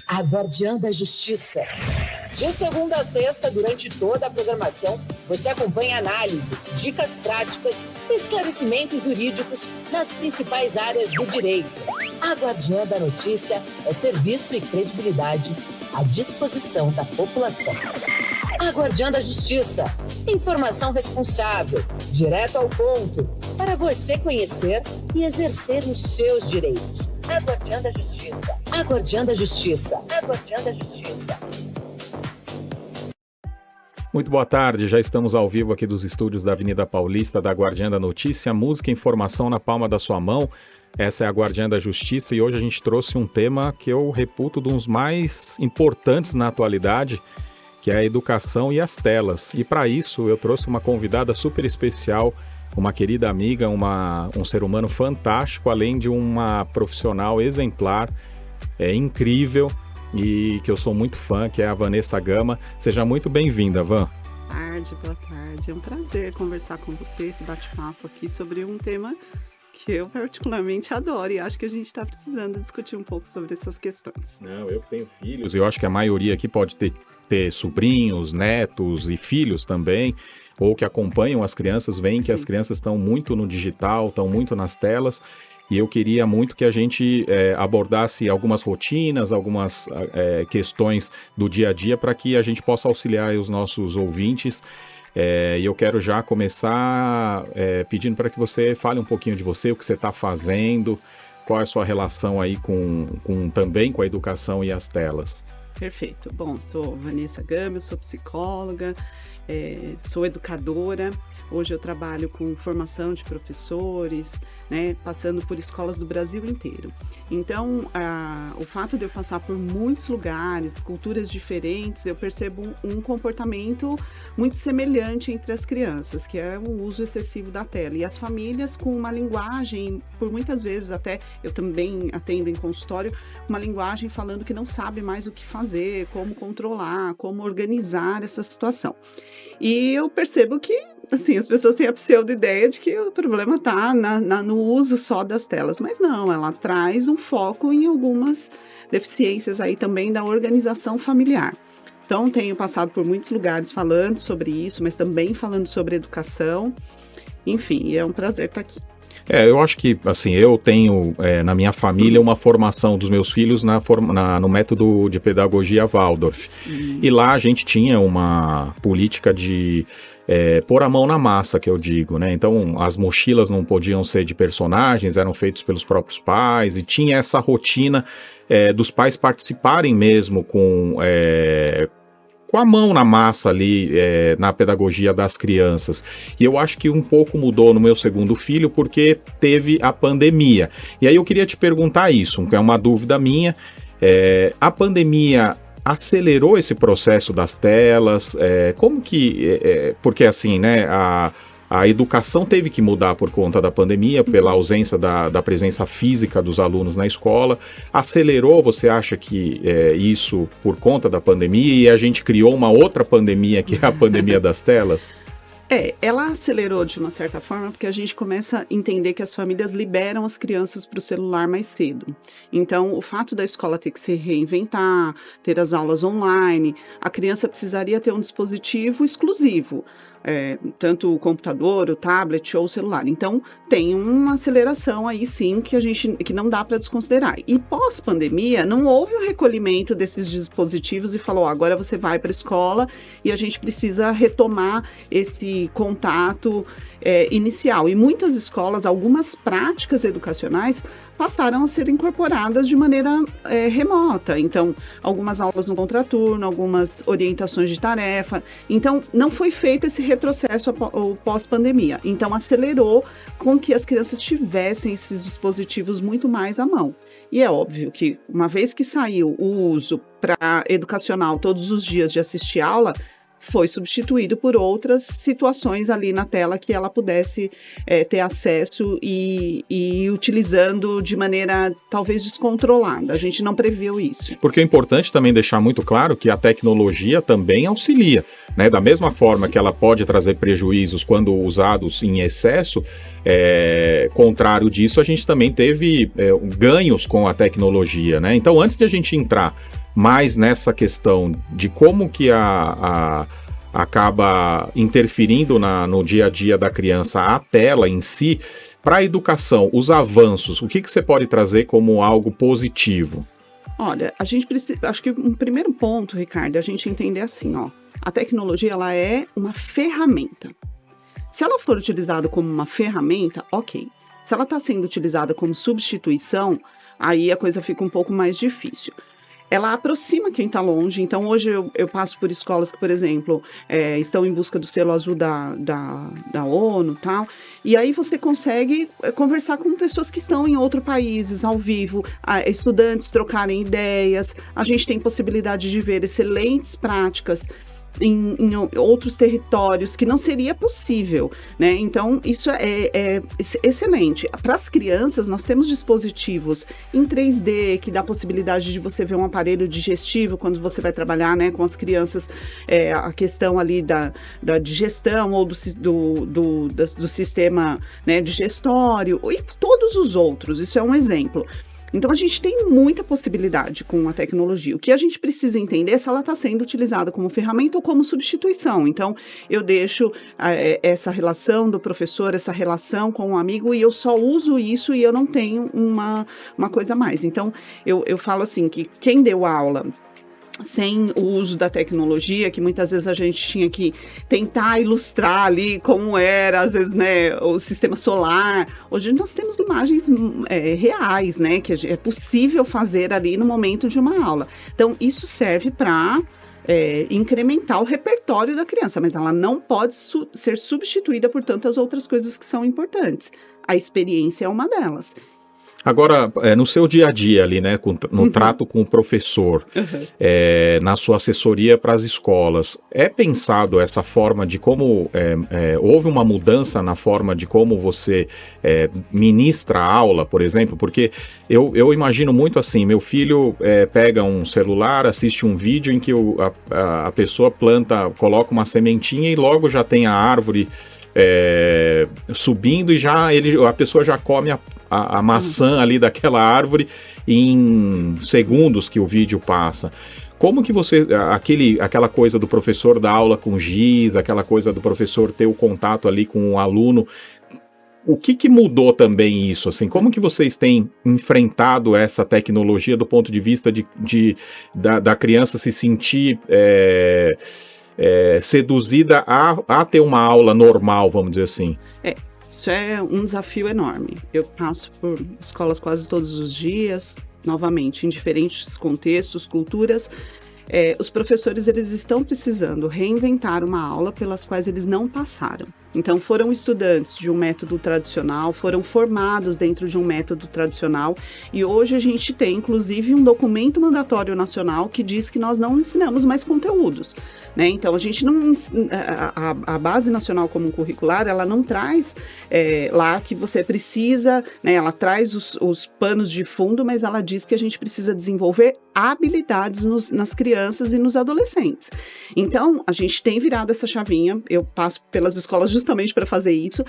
A Guardiã da Justiça. De segunda a sexta, durante toda a programação, você acompanha análises, dicas práticas e esclarecimentos jurídicos nas principais áreas do direito. A Guardiã da Notícia é serviço e credibilidade à disposição da população. A Guardiã da Justiça. Informação responsável, direto ao ponto, para você conhecer e exercer os seus direitos. A Guardiã da Justiça. A Guardiã da Justiça. A Guardiã da Justiça. Muito boa tarde, já estamos ao vivo aqui dos estúdios da Avenida Paulista, da Guardiã da Notícia, música e informação na palma da sua mão. Essa é a Guardiã da Justiça e hoje a gente trouxe um tema que eu reputo um dos mais importantes na atualidade, que é a educação e as telas. E para isso eu trouxe uma convidada super especial, uma querida amiga, um ser humano fantástico, além de uma profissional exemplar, incrível, e que eu sou muito fã, que é a Vanessa Gama. Seja muito bem-vinda, Van. Boa tarde. É um prazer conversar com você, esse bate-papo aqui sobre um tema que eu particularmente adoro e acho que a gente está precisando discutir um pouco sobre essas questões. Não, eu que tenho filhos, eu acho que a maioria aqui pode ter sobrinhos, netos e filhos também, ou que acompanham as crianças, veem que as crianças estão muito no digital, estão muito nas telas. E eu queria muito que a gente abordasse algumas rotinas, algumas questões do dia a dia para que a gente possa auxiliar os nossos ouvintes. E eu quero já começar pedindo para que você fale um pouquinho de você, o que você está fazendo, qual é a sua relação aí também com a educação e as telas. Perfeito. Bom, sou Vanessa Gama, sou psicóloga, sou educadora. Hoje eu trabalho com formação de professores, né, passando por escolas do Brasil inteiro. Então, o fato de eu passar por muitos lugares, culturas diferentes, eu percebo um comportamento muito semelhante entre as crianças, que é o uso excessivo da tela. E as famílias com uma linguagem, por muitas vezes até, eu também atendo em consultório, uma linguagem falando que não sabe mais o que fazer, como controlar, como organizar essa situação. E eu percebo que, assim, as pessoas têm a pseudo-ideia de que o problema está no uso só das telas, mas não, ela traz um foco em algumas deficiências aí também da organização familiar. Então, tenho passado por muitos lugares falando sobre isso, mas também falando sobre educação. Enfim, é um prazer estar aqui. Eu acho que, assim, eu tenho na minha família uma formação dos meus filhos no método de pedagogia Waldorf. Sim. E lá a gente tinha uma política de pôr a mão na massa, que eu digo, né? Então, sim, as mochilas não podiam ser de personagens, eram feitos pelos próprios pais, e tinha essa rotina dos pais participarem mesmo com a mão na massa ali na pedagogia das crianças. E eu acho que um pouco mudou no meu segundo filho porque teve a pandemia. E aí eu queria te perguntar isso, que é uma dúvida minha. A pandemia acelerou esse processo das telas? Como que... porque assim, né, a educação teve que mudar por conta da pandemia, pela ausência da presença física dos alunos na escola. Acelerou, você acha que isso por conta da pandemia, e a gente criou uma outra pandemia, que é a pandemia das telas? Ela acelerou de uma certa forma porque a gente começa a entender que as famílias liberam as crianças para o celular mais cedo. Então, o fato da escola ter que se reinventar, ter as aulas online, a criança precisaria ter um dispositivo exclusivo. Tanto o computador, o tablet ou o celular. Então, tem uma aceleração aí sim que não dá para desconsiderar. E pós-pandemia, não houve o recolhimento desses dispositivos e falou, agora você vai para a escola e a gente precisa retomar esse contato inicial. E muitas escolas, algumas práticas educacionais passaram a ser incorporadas de maneira remota. Então, algumas aulas no contraturno, algumas orientações de tarefa. Então, não foi feito esse retrocesso pós-pandemia. Então, acelerou com que as crianças tivessem esses dispositivos muito mais à mão. E é óbvio que, uma vez que saiu o uso para educacional todos os dias de assistir aula, foi substituído por outras situações ali na tela que ela pudesse ter acesso e utilizando de maneira talvez descontrolada. A gente não previu isso. Porque é importante também deixar muito claro que a tecnologia também auxilia, né? Da mesma forma, sim, que ela pode trazer prejuízos quando usados em excesso, contrário disso, a gente também teve ganhos com a tecnologia, né? Então, antes de a gente entrar mais nessa questão de como que acaba interferindo no dia a dia da criança a tela em si, para a educação, os avanços, o que você pode trazer como algo positivo? Olha, a gente precisa, acho que um primeiro ponto, Ricardo, é a gente entender assim, ó, a tecnologia, ela é uma ferramenta. Se ela for utilizada como uma ferramenta, ok. Se ela está sendo utilizada como substituição, aí a coisa fica um pouco mais difícil. Ela aproxima quem está longe, então hoje eu passo por escolas que, por exemplo, estão em busca do selo azul da ONU e tal, e aí você consegue conversar com pessoas que estão em outros países, ao vivo, estudantes trocarem ideias, a gente tem possibilidade de ver excelentes práticas em outros territórios que não seria possível, né? Então, isso é excelente. Para as crianças, nós temos dispositivos em 3D que dá a possibilidade de você ver um aparelho digestivo quando você vai trabalhar, né, com as crianças, a questão ali da digestão ou do sistema, né, digestório e todos os outros. Isso é um exemplo. Então, a gente tem muita possibilidade com a tecnologia. O que a gente precisa entender é se ela está sendo utilizada como ferramenta ou como substituição. Então, eu deixo essa relação do professor, essa relação com o amigo, e eu só uso isso e eu não tenho uma coisa a mais. Então, eu falo assim, que quem deu aula sem o uso da tecnologia, que muitas vezes a gente tinha que tentar ilustrar ali como era, às vezes, né, o sistema solar. Hoje nós temos imagens reais, né, que é possível fazer ali no momento de uma aula. Então, isso serve para incrementar o repertório da criança, mas ela não pode ser substituída por tantas outras coisas que são importantes. A experiência é uma delas. Agora, no seu dia a dia ali, né, no trato com o professor, na sua assessoria para as escolas, é pensado essa forma de como, houve uma mudança na forma de como você ministra a aula, por exemplo? Porque eu imagino muito assim, meu filho pega um celular, assiste um vídeo em que a pessoa coloca uma sementinha e logo já tem a árvore subindo e a pessoa já come a maçã ali daquela árvore em segundos que o vídeo passa. Como que você, aquela coisa do professor dar aula com giz, aquela coisa do professor ter o contato ali com o aluno, o que mudou também isso? Assim, como que vocês têm enfrentado essa tecnologia do ponto de vista da criança se sentir seduzida a ter uma aula normal, vamos dizer assim? Isso é um desafio enorme. Eu passo por escolas quase todos os dias, novamente, em diferentes contextos, culturas. Os professores, eles estão precisando reinventar uma aula pelas quais eles não passaram. Então, foram estudantes de um método tradicional, foram formados dentro de um método tradicional, e hoje a gente tem, inclusive, um documento mandatório nacional que diz que nós não ensinamos mais conteúdos, né? Então, a gente não... A Base Nacional Comum Curricular, ela não traz lá que você precisa, né? Ela traz os panos de fundo, mas ela diz que a gente precisa desenvolver habilidades nas crianças e nos adolescentes. Então, a gente tem virado essa chavinha, eu passo pelas escolas justamente para fazer isso,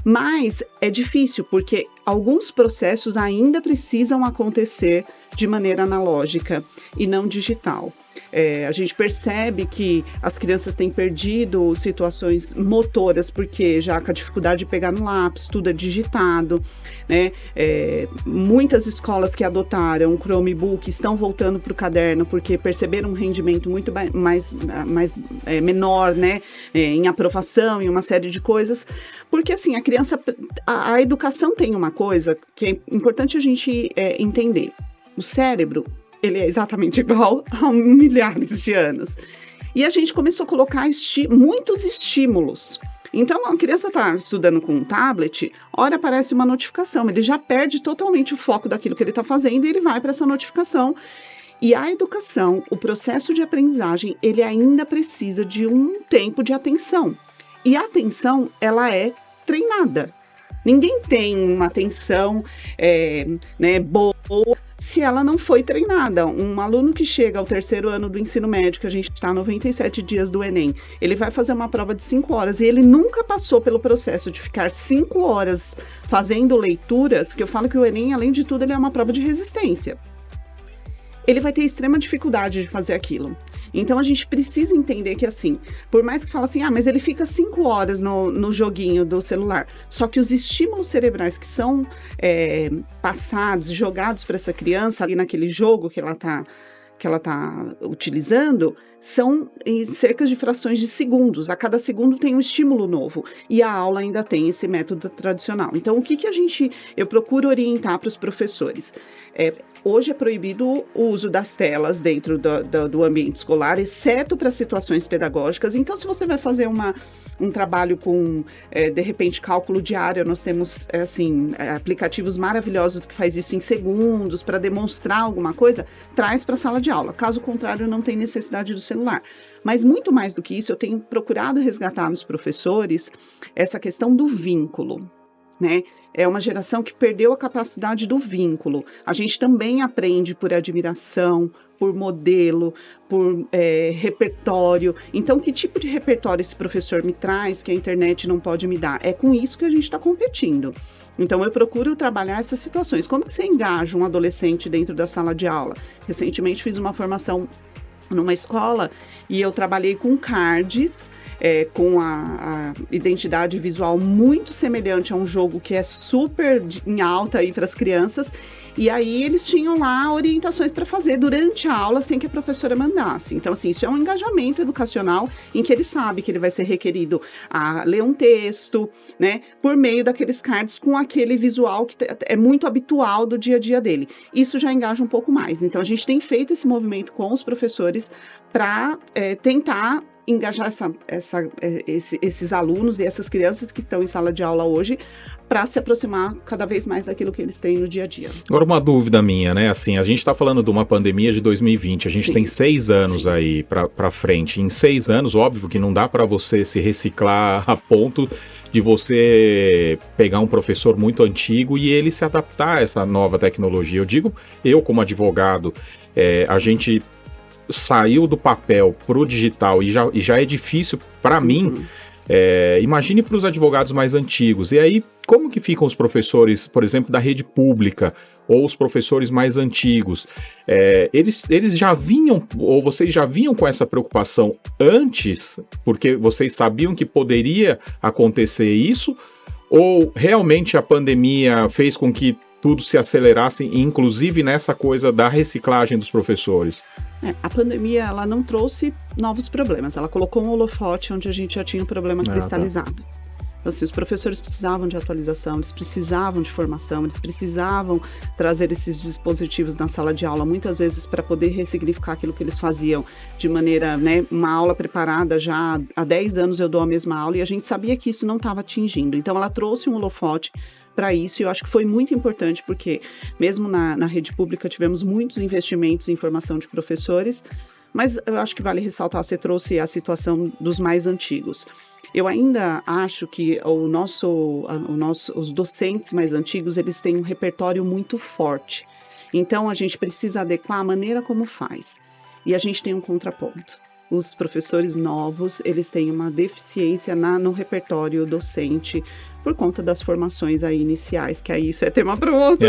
mas é difícil, porque alguns processos ainda precisam acontecer de maneira analógica e não digital. A gente percebe que as crianças têm perdido situações motoras, porque já com a dificuldade de pegar no lápis, tudo é digitado, né? Muitas escolas que adotaram o Chromebook estão voltando para o caderno, porque perceberam um rendimento muito menor, né? Em aprovação, em uma série de coisas, porque assim, a educação tem uma coisa que é importante a gente entender. O cérebro, ele é exatamente igual há milhares de anos. E a gente começou a colocar muitos estímulos. Então, a criança está estudando com um tablet, ora aparece uma notificação, ele já perde totalmente o foco daquilo que ele está fazendo e ele vai para essa notificação. E a educação, o processo de aprendizagem, ele ainda precisa de um tempo de atenção. E a atenção, ela é treinada. Ninguém tem uma atenção boa se ela não foi treinada. Um aluno que chega ao 3º ano do ensino médio, que a gente está 97 dias do Enem, ele vai fazer uma prova de 5 horas e ele nunca passou pelo processo de ficar 5 horas fazendo leituras, que eu falo que o Enem, além de tudo, ele é uma prova de resistência. ele vai ter extrema dificuldade de fazer aquilo. Então, a gente precisa entender que, assim, por mais que fala assim, mas ele fica 5 horas no joguinho do celular, só que os estímulos cerebrais que são passados, jogados para essa criança ali naquele jogo que ela está utilizando, são em cerca de frações de segundos. A cada segundo tem um estímulo novo. E a aula ainda tem esse método tradicional. Então, o que eu procuro orientar para os professores? Hoje é proibido o uso das telas dentro do ambiente escolar, exceto para situações pedagógicas. Então, se você vai fazer um trabalho com, de repente, cálculo diário, nós temos, aplicativos maravilhosos que faz isso em segundos, para demonstrar alguma coisa, traz para a sala de aula. Caso contrário, não tem necessidade do celular. Mas muito mais do que isso, eu tenho procurado resgatar nos professores essa questão do vínculo, né? É uma geração que perdeu a capacidade do vínculo. A gente também aprende por admiração, por modelo, por repertório. Então, que tipo de repertório esse professor me traz que a internet não pode me dar? É com isso que a gente está competindo. Então, eu procuro trabalhar essas situações. Como que você engaja um adolescente dentro da sala de aula? Recentemente, fiz uma formação numa escola e eu trabalhei com cards, com a identidade visual muito semelhante a um jogo que é super em alta aí para as crianças, e aí eles tinham lá orientações para fazer durante a aula sem que a professora mandasse. Então, assim, isso é um engajamento educacional em que ele sabe que ele vai ser requerido a ler um texto, né, por meio daqueles cards com aquele visual que é muito habitual do dia a dia dele. Isso já engaja um pouco mais. Então, a gente tem feito esse movimento com os professores para tentar engajar esses alunos e essas crianças que estão em sala de aula hoje para se aproximar cada vez mais daquilo que eles têm no dia a dia. Agora, uma dúvida minha, né? Assim, a gente está falando de uma pandemia de 2020, a gente tem 6 anos aí para frente. Em 6 anos, óbvio que não dá para você se reciclar a ponto de você pegar um professor muito antigo e ele se adaptar a essa nova tecnologia. Eu como advogado, a gente saiu do papel para o digital e já é difícil para mim. Imagine para os advogados mais antigos. E aí, como que ficam os professores, por exemplo, da rede pública ou os professores mais antigos? Eles já vinham, ou vocês já vinham com essa preocupação antes, porque vocês sabiam que poderia acontecer isso? Ou realmente a pandemia fez com que tudo se acelerasse, inclusive nessa coisa da reciclagem dos professores? A pandemia, ela não trouxe novos problemas, ela colocou um holofote onde a gente já tinha um problema cristalizado. Tá. Então, assim, os professores precisavam de atualização, eles precisavam de formação, eles precisavam trazer esses dispositivos na sala de aula, muitas vezes para poder ressignificar aquilo que eles faziam de maneira, né, uma aula preparada já há 10 anos eu dou a mesma aula e a gente sabia que isso não estava atingindo. Então, ela trouxe um holofote para isso, e eu acho que foi muito importante, porque mesmo na rede pública tivemos muitos investimentos em formação de professores, mas eu acho que vale ressaltar, você trouxe a situação dos mais antigos. Eu ainda acho que os docentes mais antigos, eles têm um repertório muito forte, então a gente precisa adequar a maneira como faz, e a gente tem um contraponto. Os professores novos, eles têm uma deficiência no repertório docente, por conta das formações aí iniciais, que aí isso é tema para outro.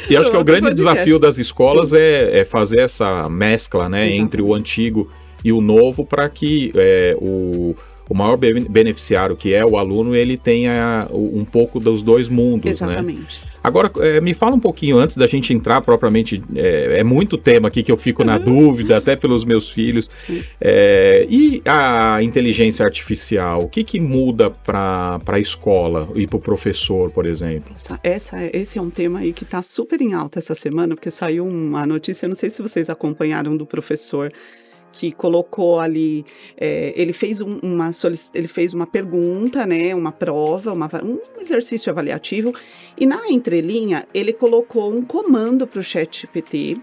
E acho que o grande desafio das escolas é fazer essa mescla, né, entre o antigo e o novo, para que o maior beneficiário, que é o aluno, ele tenha um pouco dos dois mundos. Exatamente. Né? Agora, me fala um pouquinho, antes da gente entrar propriamente, é muito tema aqui que eu fico na dúvida, até pelos meus filhos, e a inteligência artificial, o que muda para a escola e para o professor, por exemplo? Esse é um tema aí que está super em alta essa semana, porque saiu uma notícia, não sei se vocês acompanharam, do professor que colocou ali, ele fez uma pergunta, né, uma prova, um exercício avaliativo, e na entrelinha ele colocou um comando para o ChatGPT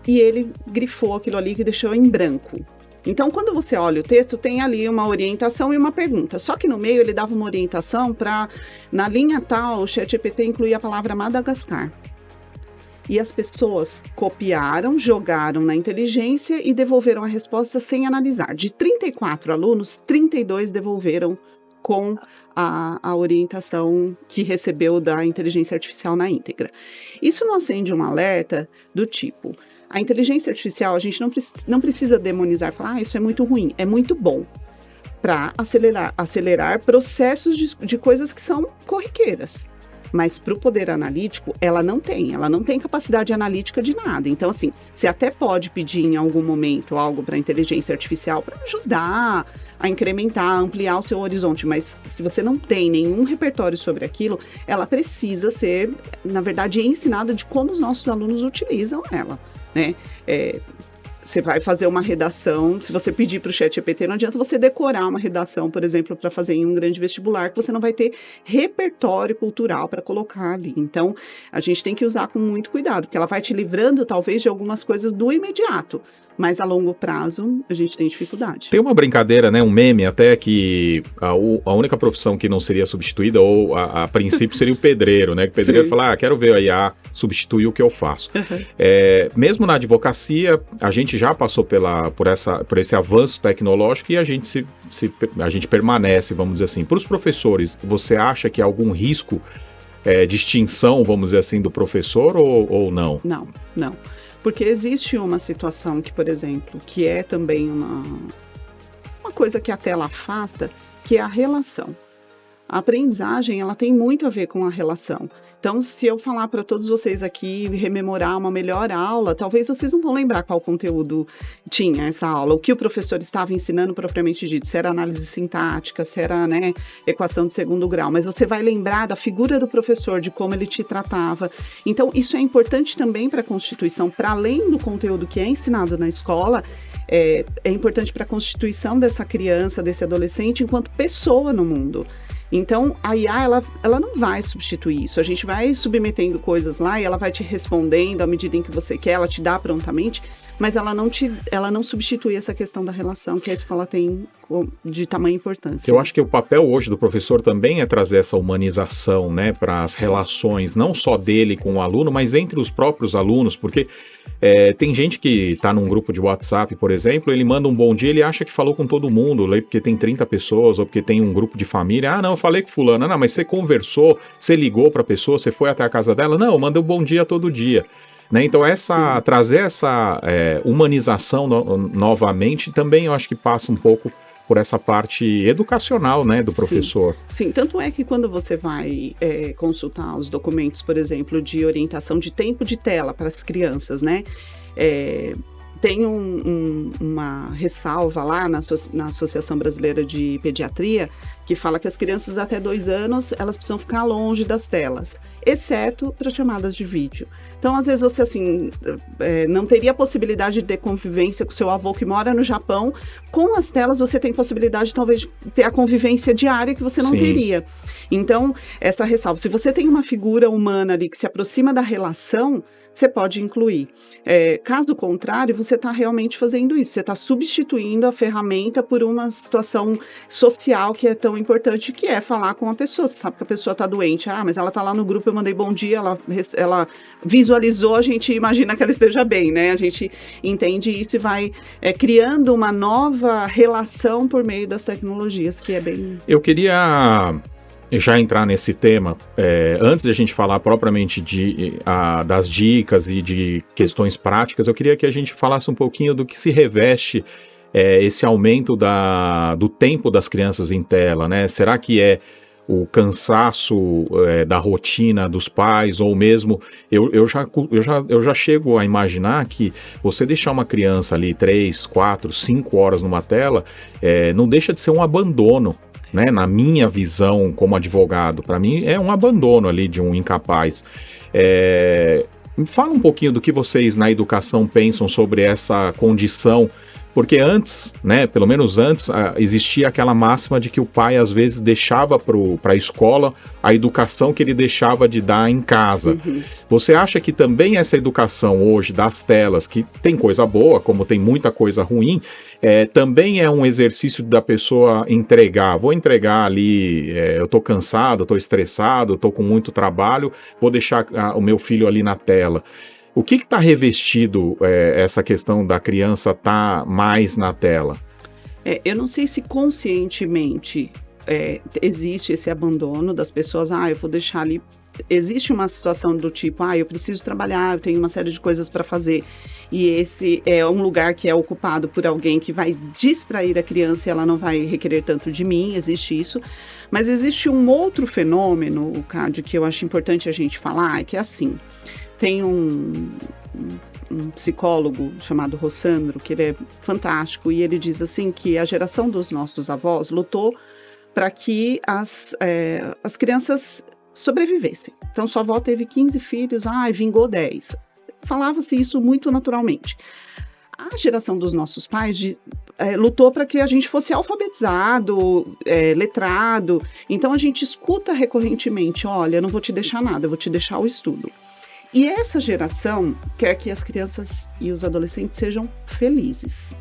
e ele grifou aquilo ali que deixou em branco. Então, quando você olha o texto, tem ali uma orientação e uma pergunta. Só que no meio ele dava uma orientação para, na linha tal, o ChatGPT incluía a palavra Madagascar. E as pessoas copiaram, jogaram na inteligência e devolveram a resposta sem analisar. De 34 alunos, 32 devolveram com a orientação que recebeu da inteligência artificial na íntegra. Isso não acende um alerta do tipo: A inteligência artificial, a gente não precisa demonizar, falar, isso é muito ruim, é muito bom para acelerar processos de coisas que são corriqueiras. Mas para o poder analítico, ela não tem capacidade analítica de nada. Então, assim, você até pode pedir em algum momento algo para a inteligência artificial para ajudar a incrementar, ampliar o seu horizonte, mas se você não tem nenhum repertório sobre aquilo, ela precisa ser, na verdade, ensinada de como os nossos alunos utilizam ela, né? Você vai fazer uma redação, se você pedir para o ChatGPT, não adianta você decorar uma redação, por exemplo, para fazer em um grande vestibular, que você não vai ter repertório cultural para colocar ali. Então, a gente tem que usar com muito cuidado, porque ela vai te livrando, talvez, de algumas coisas do imediato, mas a longo prazo, a gente tem dificuldade. Tem uma brincadeira, né, um meme até, que a única profissão que não seria substituída, ou a princípio, seria o pedreiro, né? Que o pedreiro fala, quero ver a IA substituir o que eu faço. Uhum. Mesmo na advocacia, a gente já passou por esse avanço tecnológico e a gente permanece, vamos dizer assim. Para os professores, você acha que há algum risco de extinção, vamos dizer assim, do professor ou não? Não. Porque existe uma situação que, por exemplo, que é também uma coisa que a tela afasta, que é a relação. A aprendizagem, ela tem muito a ver com a relação. Então, se eu falar para todos vocês aqui, rememorar uma melhor aula, talvez vocês não vão lembrar qual conteúdo tinha essa aula, o que o professor estava ensinando propriamente dito, se era análise sintática, se era, né, equação de segundo grau, mas você vai lembrar da figura do professor, de como ele te tratava. Então, isso é importante também para a Constituição, para além do conteúdo que é ensinado na escola, é importante para a constituição dessa criança, desse adolescente, enquanto pessoa no mundo. Então, a IA, ela não vai substituir isso. A gente vai submetendo coisas lá e ela vai te respondendo à medida em que você quer, ela te dá prontamente, mas ela não substitui essa questão da relação que a escola tem de tamanha importância. Eu acho que o papel hoje do professor também é trazer essa humanização, né, para as relações, não só dele com o aluno, mas entre os próprios alunos, porque tem gente que está num grupo de WhatsApp, por exemplo, ele manda um bom dia, ele acha que falou com todo mundo, porque tem 30 pessoas, ou porque tem um grupo de família. Não, eu falei com fulano. Não, mas você conversou, você ligou para a pessoa, você foi até a casa dela? Não, eu mandei um bom dia todo dia. Né? Então, trazer essa humanização novamente também eu acho que passa um pouco por essa parte educacional, né, do professor. Sim, tanto é que quando você vai consultar os documentos, por exemplo, de orientação de tempo de tela para as crianças, né, tem uma ressalva lá na Associação Brasileira de Pediatria que fala que as crianças até 2 anos, elas precisam ficar longe das telas, exceto para chamadas de vídeo. Então, às vezes, você, assim, não teria a possibilidade de ter convivência com seu avô que mora no Japão. Com as telas, você tem possibilidade, talvez, de ter a convivência diária que você não teria. Então, essa ressalva. Se você tem uma figura humana ali que se aproxima da relação, você pode incluir. Caso contrário, você está realmente fazendo isso. Você está substituindo a ferramenta por uma situação social que é tão importante, que é falar com a pessoa. Você sabe que a pessoa está doente. Mas ela está lá no grupo, eu mandei bom dia, ela visualizou, a gente imagina que ela esteja bem, né? A gente entende isso e vai criando uma nova relação por meio das tecnologias, que é bem... Eu queria já entrar nesse tema, antes de a gente falar propriamente das dicas e de questões práticas, eu queria que a gente falasse um pouquinho do que se reveste esse aumento do tempo das crianças em tela, né? Será que é o cansaço da rotina dos pais, ou mesmo, eu já chego a imaginar que você deixar uma criança ali 3, 4, 5 horas numa tela, não deixa de ser um abandono, né? Na minha visão como advogado, para mim é um abandono ali de um incapaz. Fala um pouquinho do que vocês na educação pensam sobre essa condição, porque antes, né, pelo menos antes, existia aquela máxima de que o pai às vezes deixava para a escola a educação que ele deixava de dar em casa. Uhum. Você acha que também essa educação hoje das telas, que tem coisa boa, como tem muita coisa ruim, também é um exercício da pessoa vou entregar ali, eu estou cansado, estou estressado, estou com muito trabalho, vou deixar o meu filho ali na tela. O que está revestido essa questão da criança estar mais na tela? Eu não sei se conscientemente existe esse abandono das pessoas, eu vou deixar ali existe uma situação do tipo, eu preciso trabalhar, eu tenho uma série de coisas para fazer, e esse é um lugar que é ocupado por alguém que vai distrair a criança e ela não vai requerer tanto de mim, existe isso. Mas existe um outro fenômeno, Cádio, que eu acho importante a gente falar, que é assim, tem um psicólogo chamado Rossandro, que ele é fantástico, e ele diz assim que a geração dos nossos avós lutou para que as crianças sobrevivessem. Então, sua avó teve 15 filhos, vingou 10. Falava-se isso muito naturalmente. A geração dos nossos pais lutou para que a gente fosse alfabetizado, letrado. Então, a gente escuta recorrentemente, olha, eu não vou te deixar nada, eu vou te deixar o estudo. E essa geração quer que as crianças e os adolescentes sejam felizes.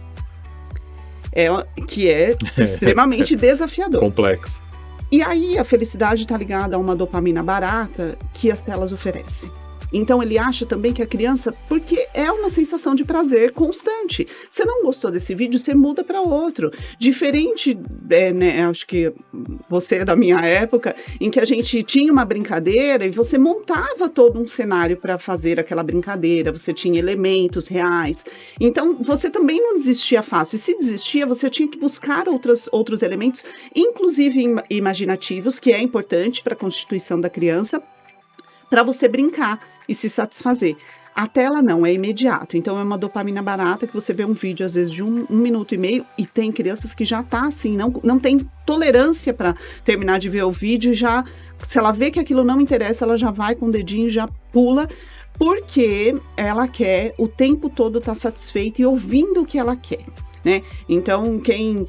Que é extremamente desafiador. Complexo. E aí a felicidade está ligada a uma dopamina barata que as telas oferecem. Então ele acha também que a criança, porque é uma sensação de prazer constante. Você não gostou desse vídeo, você muda para outro. Diferente, acho que você é da minha época, em que a gente tinha uma brincadeira e você montava todo um cenário para fazer aquela brincadeira, você tinha elementos reais. Então você também não desistia fácil. E se desistia, você tinha que buscar outros elementos, inclusive imaginativos, que é importante para a constituição da criança, para você brincar e se satisfazer. A tela não, é imediato. Então, é uma dopamina barata que você vê um vídeo, às vezes, de um minuto e meio, e tem crianças que já tá assim, não tem tolerância para terminar de ver o vídeo, já, se ela vê que aquilo não interessa, ela já vai com o dedinho, já pula, porque ela quer o tempo todo estar satisfeita e ouvindo o que ela quer, né? Então, quem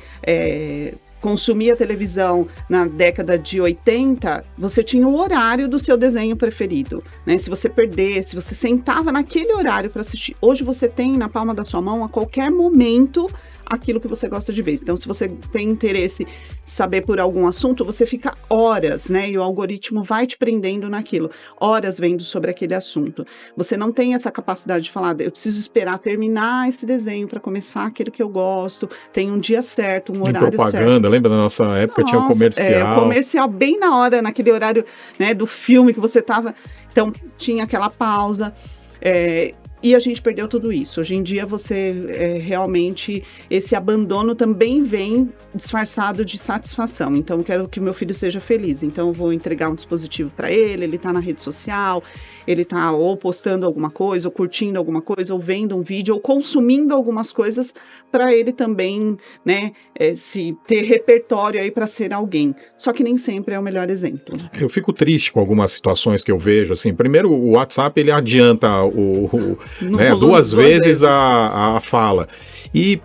consumia televisão na década de 80, você tinha o horário do seu desenho preferido, né? Se você perdesse, você sentava naquele horário para assistir. Hoje você tem na palma da sua mão, a qualquer momento, aquilo que você gosta de ver. Então, se você tem interesse em saber por algum assunto, você fica horas, né? E o algoritmo vai te prendendo naquilo. Horas vendo sobre aquele assunto. Você não tem essa capacidade de falar, eu preciso esperar terminar esse desenho para começar aquele que eu gosto. Tem um dia certo, um horário certo. Propaganda, lembra da nossa época? Tinha um comercial. O comercial bem na hora, naquele horário, né, do filme que você estava. Então, tinha aquela pausa. E a gente perdeu tudo isso. Hoje em dia, realmente, esse abandono também vem disfarçado de satisfação. Então, eu quero que meu filho seja feliz. Então, eu vou entregar um dispositivo para ele está na rede social, ele está ou postando alguma coisa, ou curtindo alguma coisa, ou vendo um vídeo, ou consumindo algumas coisas para ele também, né, se ter repertório aí para ser alguém. Só que nem sempre é o melhor exemplo. Eu fico triste com algumas situações que eu vejo, assim. Primeiro, o WhatsApp, ele adianta duas vezes a fala. E,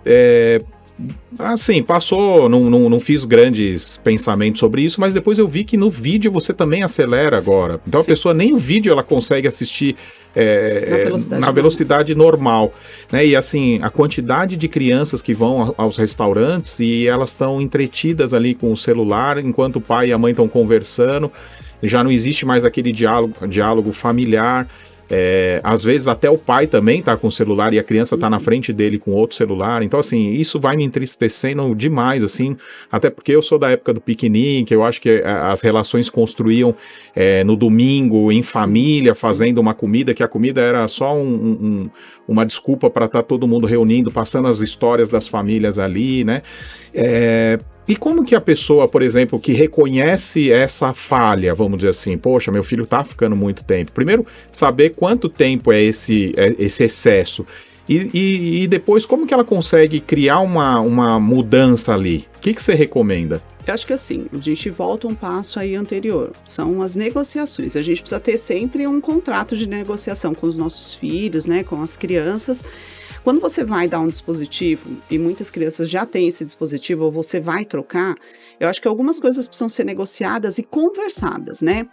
assim, passou, não fiz grandes pensamentos sobre isso, mas depois eu vi que no vídeo você também acelera agora. Então, a pessoa nem o vídeo ela consegue assistir na velocidade normal, né? E assim, a quantidade de crianças que vão aos restaurantes e elas estão entretidas ali com o celular enquanto o pai e a mãe estão conversando, já não existe mais aquele diálogo familiar. Às vezes até o pai também tá com o celular e a criança tá na frente dele com outro celular. Então, assim, isso vai me entristecendo demais, assim, até porque eu sou da época do piquenique, eu acho que as relações construíam no domingo, em família, fazendo uma comida, que a comida era só uma desculpa para estar todo mundo reunindo, passando as histórias das famílias ali, né? E como que a pessoa, por exemplo, que reconhece essa falha, vamos dizer assim, poxa, meu filho tá ficando muito tempo. Primeiro, saber quanto tempo é esse excesso. E depois, como que ela consegue criar uma mudança ali? O que você recomenda? Eu acho que assim, a gente volta um passo aí anterior. São as negociações. A gente precisa ter sempre um contrato de negociação com os nossos filhos, né, com as crianças. Quando você vai dar um dispositivo, e muitas crianças já têm esse dispositivo, ou você vai trocar, eu acho que algumas coisas precisam ser negociadas e conversadas, né?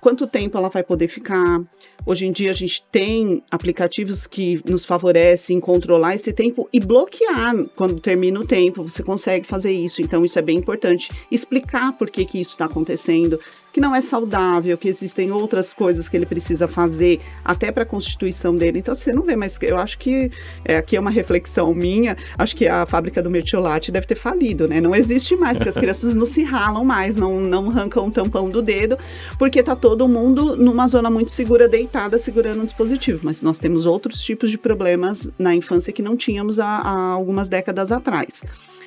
Quanto tempo ela vai poder ficar? Hoje em dia a gente tem aplicativos que nos favorecem controlar esse tempo e bloquear quando termina o tempo, você consegue fazer isso, então isso é bem importante. Explicar por que isso está acontecendo, que não é saudável, que existem outras coisas que ele precisa fazer até para a constituição dele. Então você não vê, mas eu acho que aqui é uma reflexão minha, acho que a fábrica do Mertiolate deve ter falido, né? Não existe mais, porque as crianças não se ralam mais, não arrancam o tampão do dedo, porque tá todo todo mundo numa zona muito segura, deitada, segurando um dispositivo, mas nós temos outros tipos de problemas na infância que não tínhamos há algumas décadas atrás.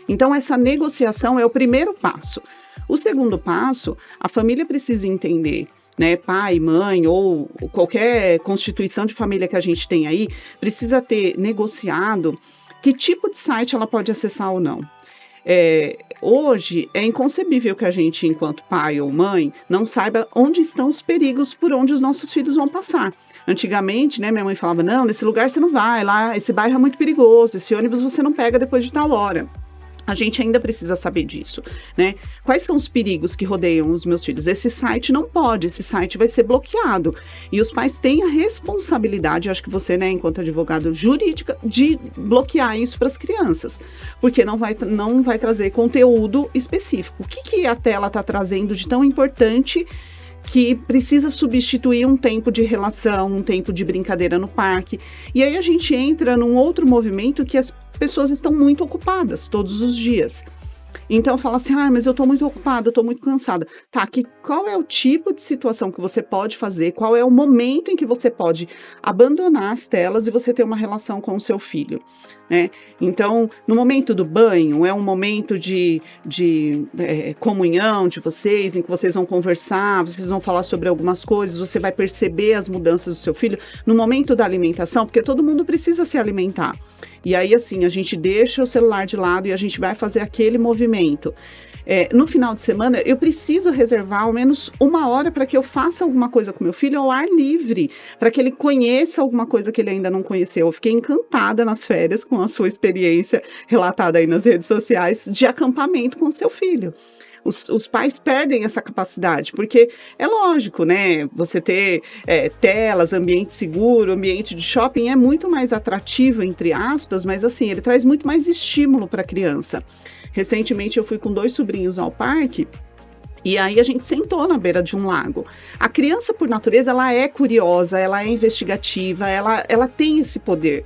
Então, essa negociação é o primeiro passo. O segundo passo, a família precisa entender, né, pai, mãe ou qualquer constituição de família que a gente tem aí, precisa ter negociado que tipo de site ela pode acessar ou não. Hoje é inconcebível que a gente, enquanto pai ou mãe, não saiba onde estão os perigos por onde os nossos filhos vão passar. Antigamente, né, minha mãe falava, não, nesse lugar você não vai, lá, esse bairro é muito perigoso, esse ônibus você não pega depois de tal hora. A gente ainda precisa saber disso, né? Quais são os perigos que rodeiam os meus filhos? Esse site não pode, esse site vai ser bloqueado. E os pais têm a responsabilidade, acho que você, né, enquanto advogado jurídica, de bloquear isso para as crianças. Porque não vai trazer conteúdo específico. O que a tela está trazendo de tão importante que precisa substituir um tempo de relação, um tempo de brincadeira no parque. E aí a gente entra num outro movimento que as pessoas estão muito ocupadas todos os dias. Então fala assim, mas eu estou muito ocupada, eu estou muito cansada. Tá, qual é o tipo de situação que você pode fazer, qual é o momento em que você pode abandonar as telas e você ter uma relação com o seu filho, né? Então, no momento do banho, é um momento de comunhão de vocês, em que vocês vão conversar, vocês vão falar sobre algumas coisas, você vai perceber as mudanças do seu filho. No momento da alimentação, porque todo mundo precisa se alimentar. E aí, assim, a gente deixa o celular de lado e a gente vai fazer aquele movimento. No final de semana, eu preciso reservar ao menos 1 hora para que eu faça alguma coisa com meu filho ao ar livre, para que ele conheça alguma coisa que ele ainda não conheceu. Eu fiquei encantada nas férias com a sua experiência relatada aí nas redes sociais de acampamento com o seu filho. Os pais perdem essa capacidade, porque é lógico, né? Você ter telas, ambiente seguro, ambiente de shopping é muito mais atrativo, entre aspas, mas assim, ele traz muito mais estímulo para a criança. Recentemente eu fui com 2 sobrinhos ao parque, e aí a gente sentou na beira de um lago. A criança, por natureza, ela é curiosa, ela é investigativa, ela tem esse poder.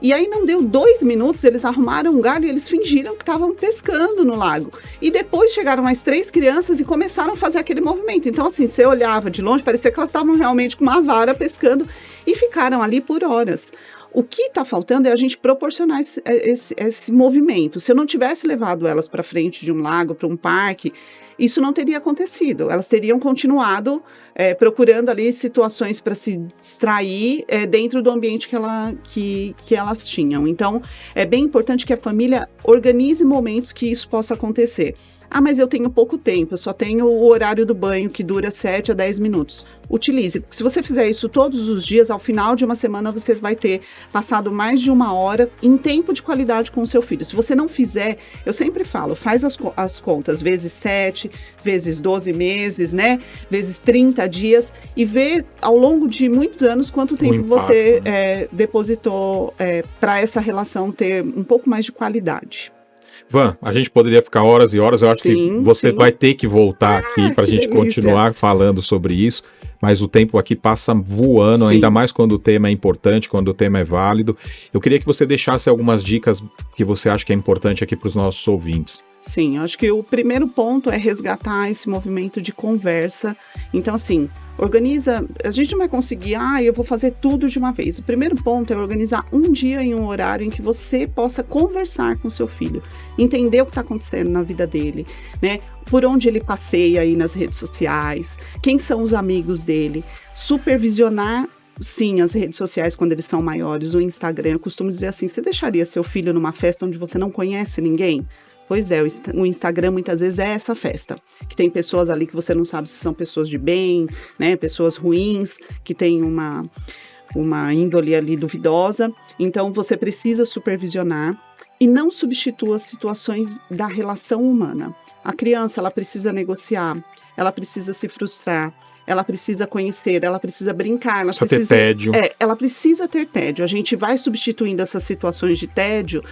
E aí não deu 2 minutos, eles arrumaram um galho e eles fingiram que estavam pescando no lago. E depois chegaram mais 3 crianças e começaram a fazer aquele movimento. Então assim, você olhava de longe, parecia que elas estavam realmente com uma vara pescando e ficaram ali por horas. O que está faltando é a gente proporcionar esse movimento. Se eu não tivesse levado elas para frente de um lago, para um parque, isso não teria acontecido. Elas teriam continuado procurando ali situações para se distrair dentro do ambiente que elas tinham. Então, é bem importante que a família organize momentos que isso possa acontecer. Mas eu tenho pouco tempo, eu só tenho o horário do banho que dura 7 a 10 minutos. Utilize. Se você fizer isso todos os dias, ao final de uma semana você vai ter passado mais de 1 hora em tempo de qualidade com o seu filho. Se você não fizer, eu sempre falo, faz as contas, vezes 7, vezes 12 meses, né? Vezes 30 dias e vê ao longo de muitos anos quanto tempo você depositou para essa relação ter um pouco mais de qualidade. Van, a gente poderia ficar horas e horas, eu acho que você vai ter que voltar aqui para a gente continuar falando sobre isso, mas o tempo aqui passa voando, ainda mais quando o tema é importante, quando o tema é válido. Eu queria que você deixasse algumas dicas que você acha que é importante aqui para os nossos ouvintes. Sim, eu acho que o primeiro ponto é resgatar esse movimento de conversa. Então, assim, organiza, a gente não vai conseguir, eu vou fazer tudo de uma vez. O primeiro ponto é organizar um dia em um horário em que você possa conversar com seu filho, entender o que está acontecendo na vida dele, né? Por onde ele passeia aí nas redes sociais, quem são os amigos dele, supervisionar. Sim, as redes sociais, quando eles são maiores, o Instagram, eu costumo dizer assim, você deixaria seu filho numa festa onde você não conhece ninguém? Pois é, o Instagram muitas vezes é essa festa, que tem pessoas ali que você não sabe se são pessoas de bem, né, pessoas ruins, que têm uma índole ali duvidosa. Então, você precisa supervisionar e não substitua as situações da relação humana. A criança, ela precisa negociar, ela precisa se frustrar, ela precisa conhecer, ela precisa brincar, ela precisa ter tédio. Ela precisa ter tédio. A gente vai substituindo essas situações de tédio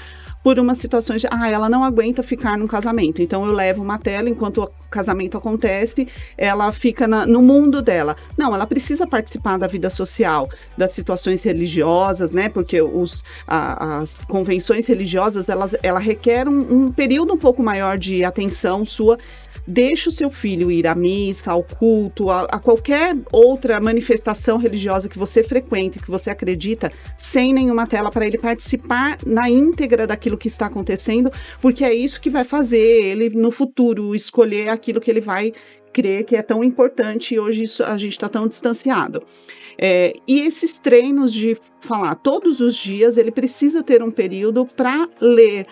por umas situações de, ela não aguenta ficar num casamento, então eu levo uma tela, enquanto o casamento acontece, ela fica no mundo dela. Não, ela precisa participar da vida social, das situações religiosas, né, porque as convenções religiosas, ela requer um período um pouco maior de atenção sua, deixe o seu filho ir à missa, ao culto, a qualquer outra manifestação religiosa que você frequente, que você acredita, sem nenhuma tela, para ele participar na íntegra daquilo que está acontecendo, porque é isso que vai fazer ele, no futuro, escolher aquilo que ele vai crer que é tão importante, e hoje a gente está tão distanciado. E esses treinos de falar todos os dias, ele precisa ter um período para ler,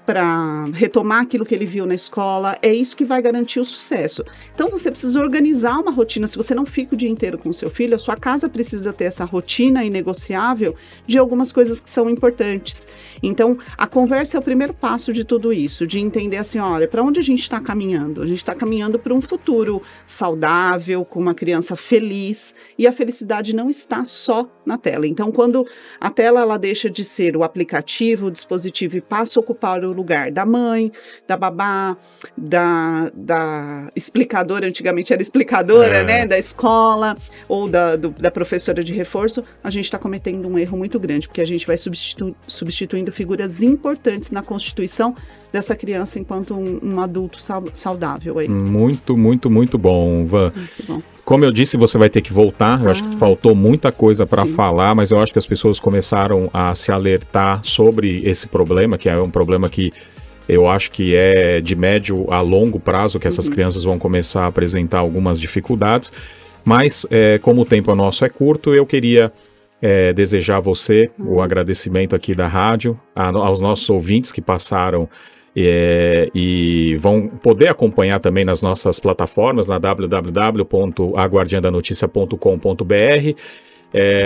para retomar aquilo que ele viu na escola, é isso que vai garantir o sucesso. Então você precisa organizar uma rotina. Se você não fica o dia inteiro com o seu filho, a sua casa precisa ter essa rotina inegociável de algumas coisas que são importantes. Então a conversa é o primeiro passo de tudo isso, de entender assim, olha, para onde a gente está caminhando? A gente está caminhando para um futuro saudável, com uma criança feliz, e a felicidade não está só na tela. Então quando a tela ela deixa de ser o aplicativo, o dispositivo, e passa a ocupar o lugar da mãe, da babá, da explicadora, antigamente era explicadora, né, da escola, ou da professora de reforço, a gente está cometendo um erro muito grande, porque a gente vai substituindo figuras importantes na constituição dessa criança enquanto um adulto saudável. Aí. Muito, muito, muito bom, Van. Muito bom. Como eu disse, você vai ter que voltar. Eu acho que faltou muita coisa para falar, mas eu acho que as pessoas começaram a se alertar sobre esse problema, que é um problema que eu acho que é de médio a longo prazo, que essas crianças vão começar a apresentar algumas dificuldades. Mas, como o tempo nosso é curto, eu queria desejar a você o agradecimento aqui da rádio, aos nossos ouvintes que passaram e vão poder acompanhar também nas nossas plataformas, na www.aguardiandanoticia.com.br,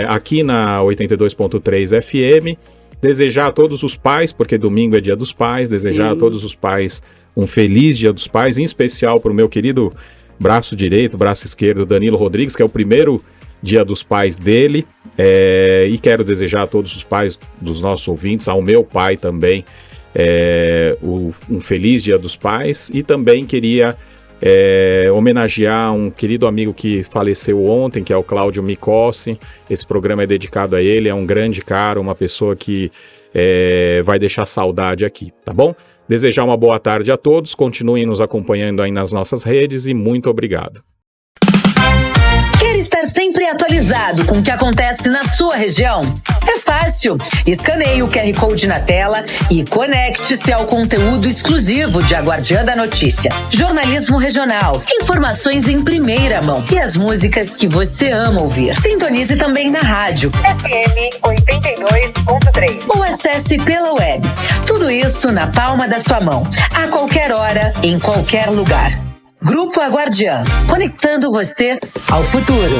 aqui na 82.3 FM. Desejar a todos os pais, porque domingo é dia dos pais, desejar a todos os pais um feliz dia dos pais, em especial para o meu querido braço direito, braço esquerdo, Danilo Rodrigues, que é o primeiro dia dos pais dele, e quero desejar a todos os pais dos nossos ouvintes, ao meu pai também, um feliz dia dos pais, e também queria homenagear um querido amigo que faleceu ontem, que é o Cláudio Micossi. Esse programa é dedicado a ele, é um grande cara, uma pessoa que vai deixar saudade aqui, tá bom? Desejar uma boa tarde a todos, continuem nos acompanhando aí nas nossas redes e muito obrigado. Quer estar sempre atualizado com o que acontece na sua região? É fácil. Escaneie o QR Code na tela e conecte-se ao conteúdo exclusivo de A Guardiã da Notícia. Jornalismo regional, informações em primeira mão e as músicas que você ama ouvir. Sintonize também na rádio FM 82.3 ou acesse pela web. Tudo isso na palma da sua mão, a qualquer hora, em qualquer lugar. Grupo A Guardiã, conectando você ao futuro.